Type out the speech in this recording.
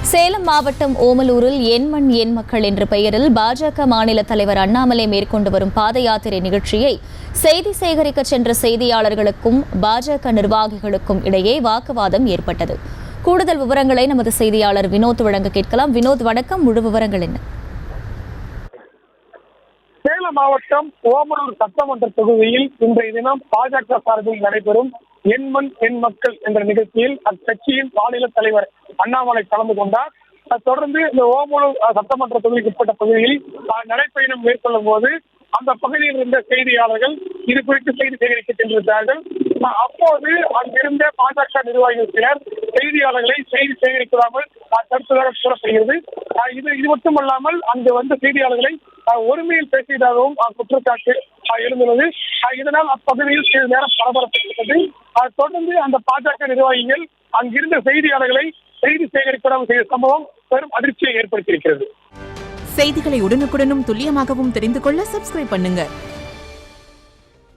சேலம் மாவட்டம் ஓமலூரில் என் மண் என் மக்கள் என்ற பெயரில் பாஜக மாநில தலைவர் அண்ணாமலை மேற்கொண்டு வரும் பாத யாத்திரை நிகழ்ச்சியை செய்தி சேகரிக்க சென்ற செய்தியாளர்களுக்கும் பாஜக நிர்வாகிகளுக்கும் இடையே வாக்குவாதம் ஏற்பட்டது. கூடுதல் விவரங்களை நமது செய்தியாளர் வினோத் வழங்க கேட்கலாம். வினோத், வணக்கம். முழு விவரங்கள் என்ன? சேலம் மாவட்டம் ஓமலூர் சட்டமன்ற தொகுதியில் இன்றைய தினம் பாஜக சார்பில் நடைபெறும் என் மண் என் மக்கள் என்ற நிகழ்ச்சியில் அக்கட்சியின் மாநில தலைவர் அண்ணாமலை கலந்து கொண்டார். தொடர்ந்து இந்த ஓமலூர் சட்டமன்ற தொகுதிக்கு உட்பட்ட பகுதியில் நடைப்பயணம் மேற்கொள்ளும் போது அந்த பகுதியில் இருந்த செய்தியாளர்கள் இது குறித்து செய்தி சேகரிக்க சென்றிருந்தார்கள். அப்போது அங்கிருந்த பாஜக நிர்வாகிகள் சிலர் செய்தியாளர்களை செய்தி சேகரிக்காமல் தடுத்ததாக கூறப்படுகிறது. இது மட்டுமல்லாமல் அங்கு வந்த செய்தியாளர்களை ஒருமையில் பேசியதாகவும் குற்றச்சாட்டு எழுந்துள்ளது. இதனால் அப்பகுதியில் சிறிது நேரம் பரபரப்பு ஏற்பட்டது. தொடர்ந்து அந்த பாஜக நிர்வாகிகள் அங்கிருந்த செய்தியாளர்களை செய்தி சேகரிப்பதாக செய்த சம்பவம் பெரும் அதிர்ச்சியை ஏற்படுத்தியிருக்கிறது. செய்திகளை உடனுக்குடனும் துல்லியமாகவும் தெரிந்து கொள்ள சப்ஸ்கிரைப் பண்ணுங்க.